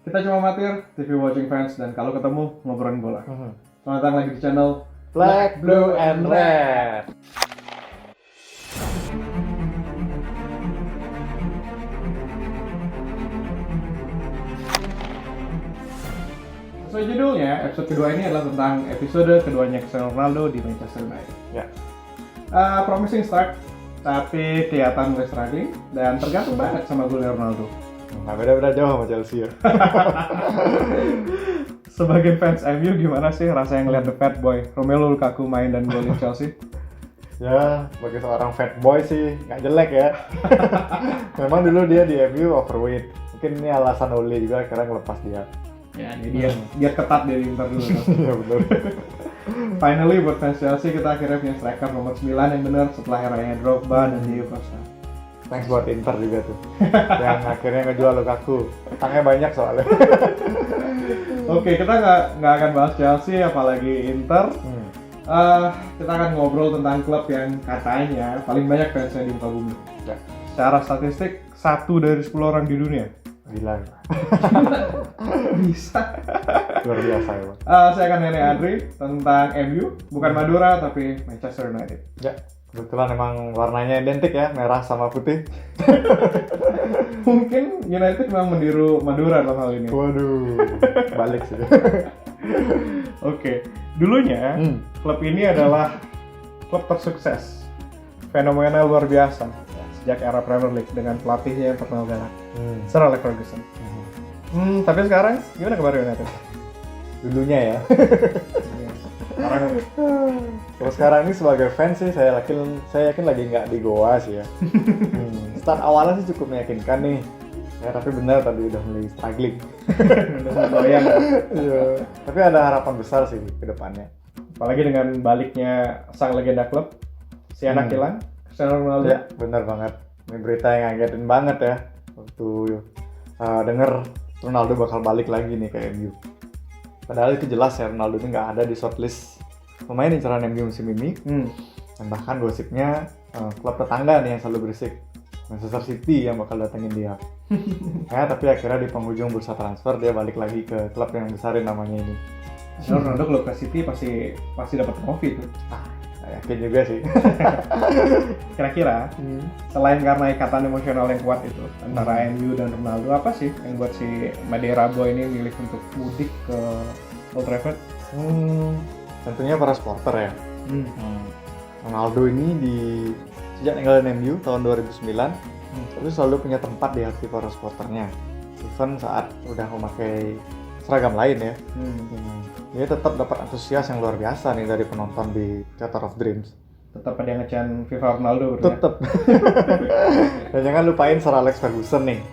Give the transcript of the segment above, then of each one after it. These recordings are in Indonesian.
Kita cuma amatir, TV watching fans, dan kalau ketemu ngobrolin bola. Selamat datang lagi di channel Black, Blue, and Red. Sesuai judulnya, episode kedua ini adalah tentang episode keduanya Cristiano Ronaldo di Manchester United. Ya. Promising start, tapi kelihatan mulai struggling dan tergantung banget sama golnya Ronaldo. Nggak beda-beda jauh sama Chelsea ya. Sebagai fans MU, gimana sih rasanya ngeliat the fat boy Romelu Lukaku main dan golin Chelsea? Ya, sebagai seorang fat boy sih nggak jelek ya. Memang dulu dia di MU overweight. Mungkin ini alasan Ole juga akhirnya ngelepas dia. Ya, ini dia ketat dari Inter dulu. Iya benar. Finally buat fans Chelsea, kita akhirnya punya striker nomor 9 yang benar setelah eranya Drogba dan Diego Costa. Thanks buat Inter juga tuh. Yang akhirnya ngejual Lukaku. Utangnya banyak soalnya. Oke, kita nggak akan bahas Chelsea apalagi Inter. Kita akan ngobrol tentang klub yang katanya paling banyak fansnya di muka bumi. Ya. Secara statistik 1 dari 10 orang di dunia. Gila. Bisa. Luar biasa ya, Bang. Saya akan nanya Adri tentang MU, bukan Madura tapi Manchester United. Ya, kebetulan emang warnanya identik ya, merah sama putih. Mungkin United memang meniru Madura dalam hal ini. Waduh, balik sih. Oke, dulunya klub ini adalah klub tersukses, fenomenal luar biasa sejak era Premier League dengan pelatihnya yang terkenal galak, Sir Alex Ferguson. Tapi sekarang gimana kabar United? Dulunya ya. Sekarang Kalau sekarang ini sebagai fans sih saya yakin lagi nggak di Goa sih ya. Start awalnya sih cukup meyakinkan nih. Ya tapi benar tadi udah mulai struggling. udah goyang. Iya. Tapi ada harapan besar sih ke depannya. Apalagi dengan baliknya sang legenda klub, si anak hilang, Cristiano Ronaldo. Ya, benar banget. Ini berita yang ngagetin banget ya. Waktu denger Ronaldo bakal balik lagi nih ke MU. Padahal itu jelas ya, Ronaldo ini nggak ada di shortlist pemain incaran MU musim ini. Dan bahkan gosipnya klub tetangga nih yang selalu berisik, Manchester City yang bakal datengin dia. Ya, tapi akhirnya di penghujung bursa transfer dia balik lagi ke klub yang besarin namanya ini. Ronaldo kalau ke City pasti dapat trofi tuh. Saya yakin juga sih. Kira-kira selain karena ikatan emosional yang kuat itu antara MU dan Ronaldo, apa sih yang buat si Madeira Boy ini milih untuk mudik ke Old Trafford? Tentunya para supporter ya. Ronaldo ini sejak ninggalin MU tahun 2009 itu selalu punya tempat di hati para supporternya. Even saat udah memakai seragam lain ya. Dia tetap dapat antusias yang luar biasa nih dari penonton di Theater of Dreams. Tetap ada yang nge-chant FIFA Ronaldo berarti. Tetap. Dan jangan lupain Sir Alex Ferguson nih.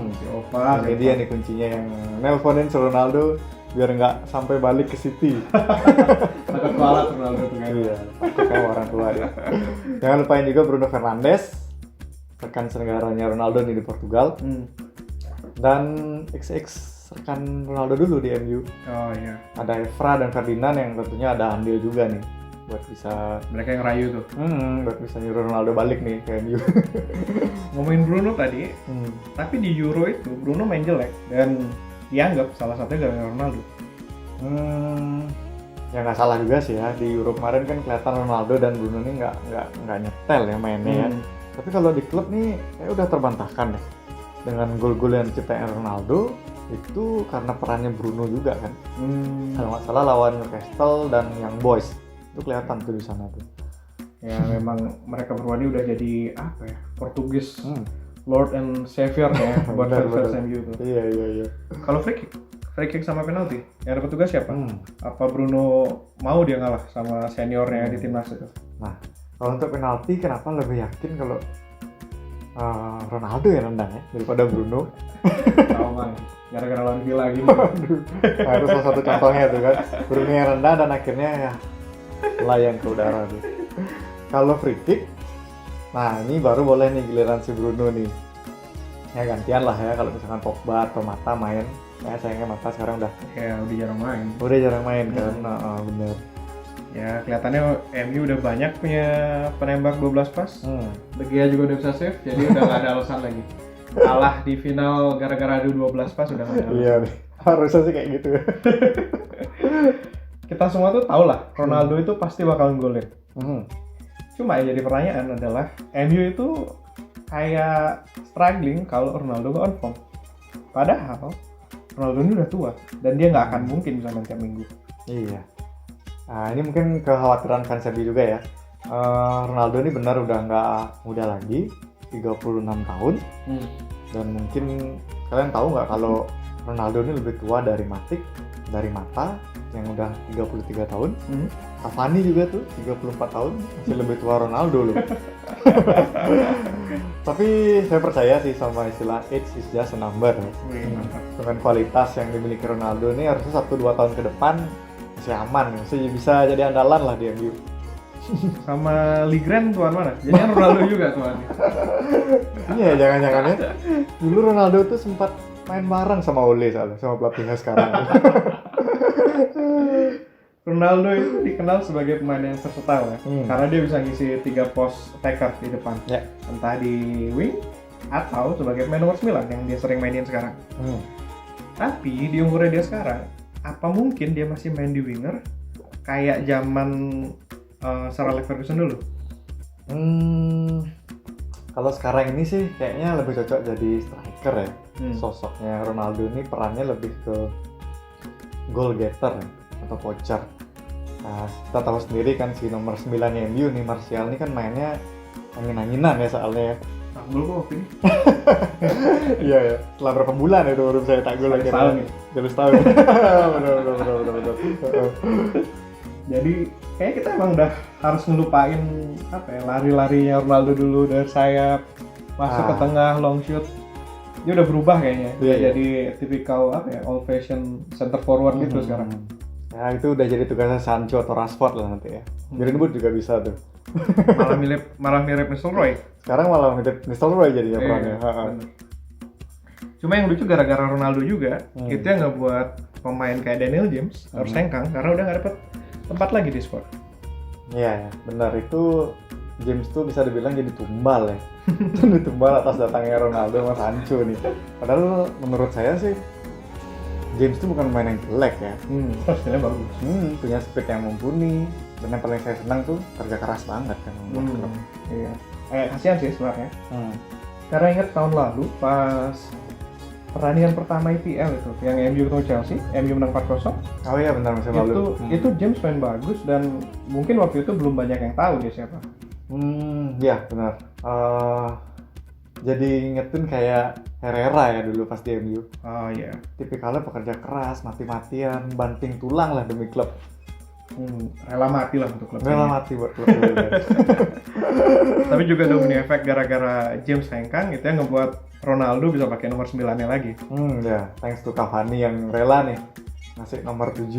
Si Opa. Ini dia nih kuncinya yang nelponin Sir Ronaldo biar nggak sampai balik ke City. Takut kualat Ronaldo tuh kan. Iya, kayak orang tua dia. Jangan lupain juga Bruno Fernandes, rekan senegaranya Ronaldo nih di Portugal. Dan XX rekan Ronaldo dulu di MU. Oh iya. Ada Evra dan Ferdinand yang tentunya ada andil juga nih buat bisa Mereka yang rayu tuh. buat bisa nyuruh Ronaldo balik nih ke MU. Ngomongin Bruno tadi, tapi di Euro itu Bruno main jelek dan dianggap salah satunya gara-gara Ronaldo. Ya nggak salah juga sih ya, di Euro kemarin kan kelihatan Ronaldo dan Bruno ini nggak nyetel ya mainnya ya. Tapi kalau di klub nih kayak udah terbantahkan deh dengan gol-gol yang diciptain Ronaldo itu karena perannya Bruno juga kan. Kalau nggak salah lawan Newcastle dan Young Boys itu kelihatan tuh di sana tuh. Ya memang mereka berdua ini udah jadi apa ya, Portugis Lord and Savior ya buat fans MU tuh. Iya. Kalau free kick sama penalti yang dapat tugas siapa? Apa Bruno mau dia ngalah sama seniornya di timnas itu? Nah, kalau untuk penalti kenapa lebih yakin kalau Ronaldo yang nendang ya daripada Bruno? Tahu man, gara-gara lawan Villa gini. Nah, itu salah satu contohnya tuh kan, Bruno yang rendang dan akhirnya ya layang ke udara tuh. Kalau free kick, nah ini baru boleh nih giliran si Bruno nih. Ya gantian lah ya kalau misalkan Pogba atau Mata main. Ya sayangnya Mata sekarang udah jarang main. Udah jarang main kan, bener. Ya kelihatannya MU udah banyak punya penembak 12 pas. De Gea juga udah bisa save, jadi udah nggak ada alasan lagi. kalah di final gara-gara adu 12 pas udah nggak ada. Iya nih, harusnya sih kayak gitu. Kita semua tuh tahu lah Ronaldo itu pasti bakal golin. Hmm. Cuma yang jadi pertanyaan adalah MU itu kayak struggling kalau Ronaldo nggak on form. Padahal Ronaldo ini udah tua dan dia nggak akan mungkin bisa main tiap minggu. Iya. Nah, ini mungkin kekhawatiran fans MU juga ya. Ronaldo ini benar udah nggak muda lagi, 36 tahun. Dan mungkin kalian tahu nggak kalau Ronaldo ini lebih tua dari Matic, dari Mata yang udah 33 tahun. Cavani juga tuh 34 tahun, masih lebih tua Ronaldo loh. Tapi saya percaya sih sama istilah age is just a number. Dengan kualitas yang dimiliki Ronaldo ini harusnya 1-2 tahun ke depan masih aman, masih bisa jadi andalan lah di MU. Sama Ligren tuan mana? Jadinya Ronaldo juga tuan. Iya, jangan-jangan ya. Dulu Ronaldo tuh sempat main bareng sama Ole soalnya, sama pelatihnya sekarang. Ronaldo itu dikenal sebagai pemain yang versatile ya, karena dia bisa ngisi 3 pos attacker di depan, entah di wing atau sebagai pemain nomor 9 yang dia sering mainin sekarang. Tapi di umurnya dia sekarang, apa mungkin dia masih main di winger kayak zaman Sir Alex Ferguson dulu? Kalau sekarang ini sih kayaknya lebih cocok jadi striker ya. Sosoknya Ronaldo ini perannya lebih ke goal getter atau poacher. Nah, kita tahu sendiri kan si nomor 9 MU nih, Martial ini kan mainnya angin-anginan ya soalnya ya. Tak gol kok ini. Iya ya, setelah berapa bulan itu baru saya tak gol lagi. Setahun. Betul. Jadi kayak kita emang udah harus ngelupain apa ya, lari-larinya Ronaldo dulu dari sayap masuk ke tengah long shoot. Dia udah berubah kayaknya. Dia jadi tipikal apa ya, old fashion center forward gitu sekarang. Ya itu udah jadi tugasnya Sancho atau Rashford lah nanti ya. Greenwood juga bisa tuh. malah mirip Nistelrooy. Sekarang malah mirip Nistelrooy jadinya perannya. Cuma yang lucu gara-gara Ronaldo juga, itu yang ngebuat pemain kayak Daniel James harus hengkang karena udah nggak dapet tempat lagi di squad. Iya, benar, itu James tuh bisa dibilang jadi tumbal ya. Jadi tumbal atas datangnya Ronaldo sama Sancho nih. Padahal menurut saya sih James tuh bukan pemain yang jelek ya. Pastinya bagus. Punya speed yang mumpuni. Dan yang paling saya senang tuh kerja keras banget kan. Iya. Kasihan sih sebenarnya. Karena ingat tahun lalu pas pertandingan pertama IPL itu yang MU ketemu Chelsea, MU menang 4-0. Oh iya benar, musim lalu. Itu James main bagus dan mungkin waktu itu belum banyak yang tahu dia siapa. Iya benar. Jadi ingetin kayak Herrera ya dulu pas di MU. Oh iya. Tipikalnya pekerja keras, mati-matian, banting tulang lah demi klub. Rela mati lah untuk klub. Rela mati buat klub. Tapi juga domino efek gara-gara James hengkang itu yang ngebuat Ronaldo bisa pakai nomor 9-nya lagi. Ya, thanks to Cavani yang rela nih ngasih nomor 7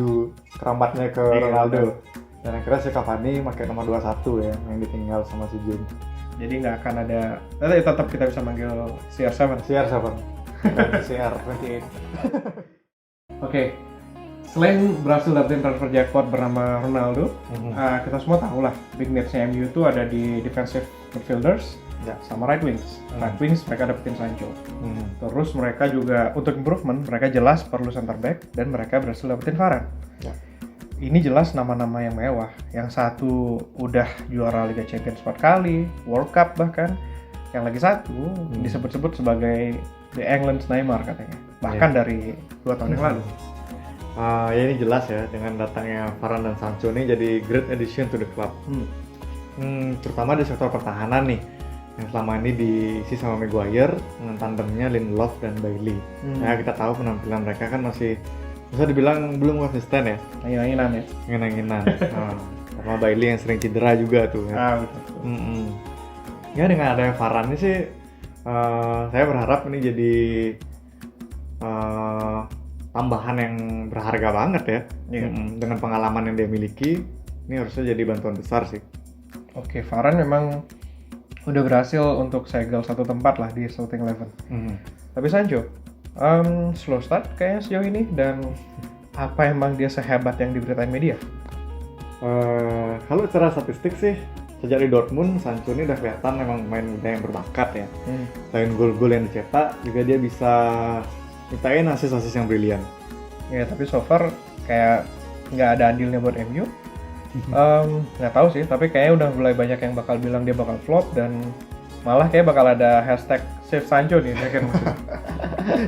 keramatnya ke Ronaldo. Dan akhirnya si Cavani pakai nomor 21 ya yang ditinggal sama si James. Jadi nggak akan ada, tetap kita bisa manggil CR7. CR28. Oke. Selain berhasil dapetin transfer jackpot bernama Ronaldo, kita semua tahu lah big needs-nya MU itu ada di defensive midfielders sama right wings. Right wings mereka dapetin Sancho. Terus mereka juga untuk improvement mereka jelas perlu center back dan mereka berhasil dapetin Varane. Ini jelas nama-nama yang mewah. Yang satu udah juara Liga Champions 4 kali, World Cup bahkan. Yang lagi satu disebut-sebut sebagai The England's Neymar katanya. Bahkan dari 2 tahun yang lalu. Ya ini jelas ya, dengan datangnya Varane dan Sancho ini jadi great addition to the club. Terutama di sektor pertahanan nih, yang selama ini diisi sama Maguire dengan tandemnya Lindelof dan Bailey. Nah kita tahu penampilan mereka kan masih bisa dibilang belum konsisten ya. Angin-anginan. Sama Bailey yang sering cedera juga tuh ya. Betul. Ya dengan adanya Varane ini sih, saya berharap ini jadi tambahan yang berharga banget ya. Dengan pengalaman yang dia miliki, ini harusnya jadi bantuan besar sih. Oke, Varane memang udah berhasil untuk segel satu tempat lah di starting 11. Tapi Sancho, slow start kayaknya sejauh ini, dan apa emang dia sehebat yang diberitain media? Kalau secara statistik sih sejak di Dortmund, Sancho ini udah kelihatan memang pemain muda yang berbakat ya. Selain gol-gol yang dicetak, juga dia bisa nyiptain asis-asis yang brilian. Ya tapi so far kayak nggak ada andilnya buat MU. Nggak tahu sih, tapi kayaknya udah mulai banyak yang bakal bilang dia bakal flop dan malah kayak bakal ada hashtag Save Sancho nih akhir musim.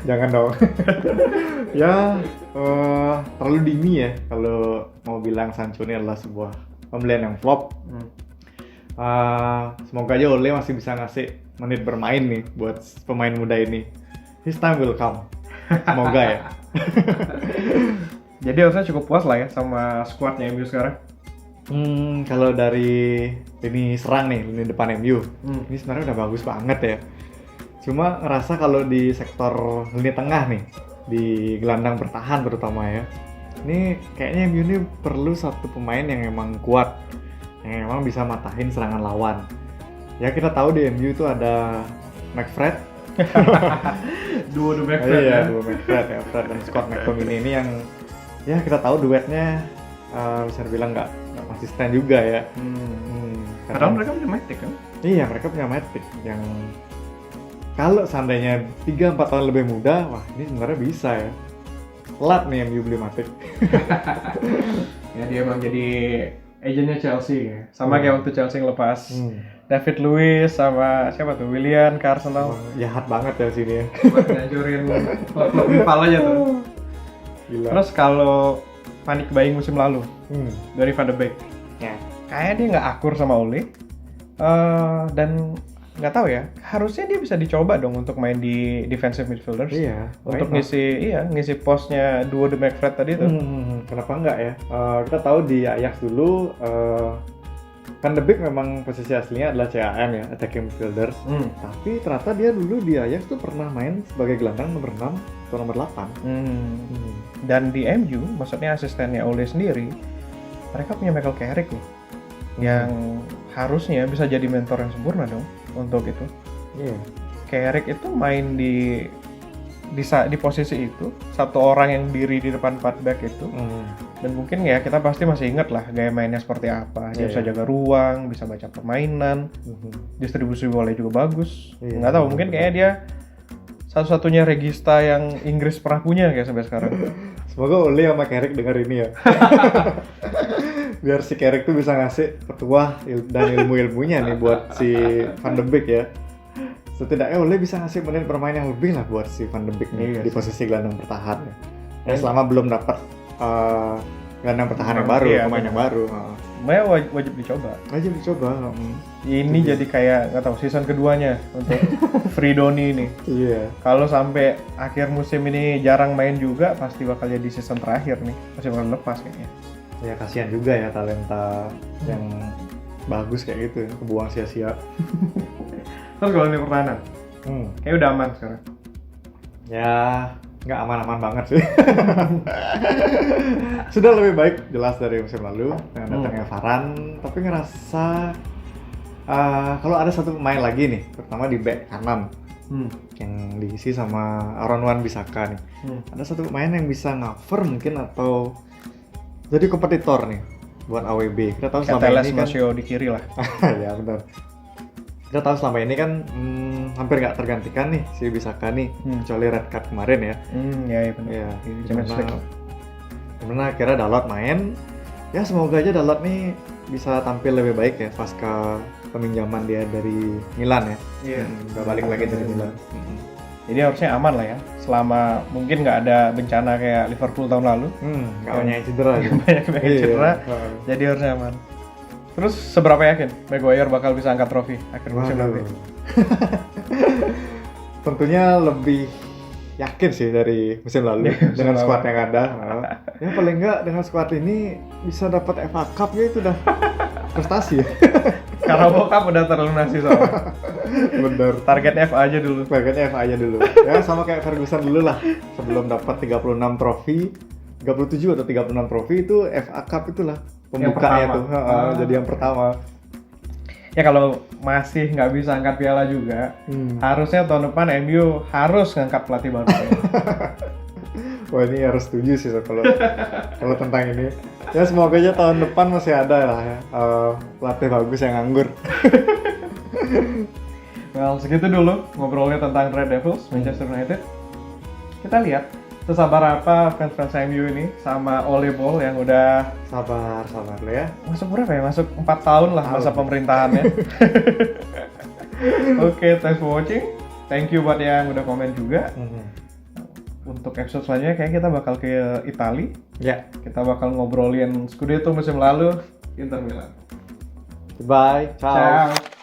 Jangan dong. Ya, terlalu dini ya kalau mau bilang Sancho ini adalah sebuah pembelian yang flop. Semoga aja Ole masih bisa ngasih menit bermain nih buat pemain muda ini. His time will come. Semoga ya. Jadi harusnya cukup puas lah ya sama squadnya MU sekarang. Kalau dari lini serang nih, lini depan MU, ini sebenarnya udah bagus banget ya. Cuma ngerasa kalau di sektor lini tengah nih, di gelandang bertahan terutama ya, ini kayaknya MU ini perlu satu pemain yang emang kuat, yang emang bisa matahin serangan lawan. Ya kita tahu di MU itu ada McFred, duo The McFred ya. Duo McFred ya, Fred dan Scott McTominay ini yang ya kita tahu duetnya bisa dibilang nggak konsisten juga ya. Karena mereka punya Matic kan? Iya, mereka punya Matic yang kalau seandainya 3-4 tahun lebih muda, wah ini sebenarnya bisa ya. Telat nih MU beli Matic. Ya dia emang jadi agennya Chelsea ya. Sama kayak waktu Chelsea ngelepas David Luiz sama siapa tuh? Willian ke Arsenal. Jahat banget ya sini ya. Buat ngancurin klub-klub rival aja tuh. Gila. Terus kalau panik buying musim lalu dari Van de Beek, ya. kayaknya dia nggak akur sama Ole, dan nggak tahu ya, harusnya dia bisa dicoba dong untuk main di defensive midfielders. Iya. Untuk ngisi posnya duo The McFred tadi tuh. Kenapa enggak ya? Kita tahu di Ajax dulu Van de Beek memang posisi aslinya adalah CAM ya, attacking midfielder. Tapi ternyata dia dulu di Ajax tuh pernah main sebagai gelandang nomor 6 atau nomor 8. Dan di MU, maksudnya asistennya Ole sendiri, mereka punya Michael Carrick loh, yang harusnya bisa jadi mentor yang sempurna dong untuk itu. Iya. Carrick itu main di posisi itu, satu orang yang diri di depan 4 back itu. Dan mungkin ya kita pasti masih ingat lah gaya mainnya seperti apa. Dia bisa jaga ruang, bisa baca permainan, distribusi bola juga bagus. Nggak tahu, mungkin kayaknya dia satu-satunya regista yang Inggris pernah punya kayak sampai sekarang. Semoga Ole sama Carrick denger ini ya. Biar si Carrick tuh bisa ngasih petuah dan ilmu-ilmunya nih buat si Van de Beek ya. Setidaknya Ole bisa ngasih menit bermain yang lebih lah buat si Van de Beek nih di posisi gelandang bertahan. Ya selama belum dapat gelandang pertahanan yang baru, pemain yang baru. Maya wajib dicoba. Wajib dicoba. Ini jadi kayak nggak tahu season keduanya untuk Fridoni ini. Iya. Kalau sampai akhir musim ini jarang main juga, pasti bakal jadi season terakhir nih. Pasti bakal lepas kayaknya. Ya kasihan juga ya talenta yang bagus kayak gitu, kebuang sia-sia. Terus kalau ini pertahanan, kayak udah aman sekarang. Ya nggak aman-aman banget sih. Sudah lebih baik jelas dari musim lalu dengan datangnya Varane, tapi ngerasa kalau ada satu pemain lagi nih, terutama di back kanan yang diisi sama Aaron Wan-Bissaka nih, ada satu pemain yang bisa cover mungkin atau jadi kompetitor nih buat AWB. Kita tahu selama ini kan di kiri lah. Ya benar. Kita tahu selama ini kan hampir nggak tergantikan nih si Bissaka nih, kecuali red card kemarin ya. Ya benar. Ya, gimana akhirnya Dalot main. Ya semoga aja Dalot nih bisa tampil lebih baik ya pasca peminjaman dia dari Milan ya. Iya. Udah balik lagi dari Milan. Jadi harusnya aman lah ya, selama mungkin nggak ada bencana kayak Liverpool tahun lalu. Nggak banyak cedera. Banyak cedera, jadi harusnya aman. Terus seberapa yakin Maguire bakal bisa angkat trofi akhir musim nanti? Tentunya lebih yakin sih dari musim lalu dengan squad yang ada. Ya paling nggak dengan squad ini bisa dapat FA Cup ya itu udah prestasi ya. Carabao Cup udah terlunasi soalnya. Bener. Target FA aja dulu. Targetnya FA aja dulu. Ya sama kayak Ferguson dulu lah. Sebelum dapat 36 trofi, 37 atau 36 trofi itu FA Cup itulah pembukanya tuh. Jadi yang pertama. Ya kalau masih nggak bisa angkat piala juga, harusnya tahun depan MU harus ngangkat pelatih baru. Wah ini harus setuju sih so, kalau kalau tentang ini. Ya semoga aja tahun depan masih ada lah ya pelatih bagus yang nganggur. Well, segitu dulu ngobrolnya tentang Red Devils, Manchester United. Kita lihat sesabar apa fans-fans MU ini sama Ole Ball yang udah Sabar lo ya. masuk berapa ya? Masuk 4 tahun lah masa pemerintahannya. Oke, thanks for watching. Thank you buat yang udah komen juga. Untuk episode selanjutnya kayak kita bakal ke Italia. Ya. Kita bakal ngobrolin Scudetto musim lalu, Inter Milan. Bye. Ciao. Ciao.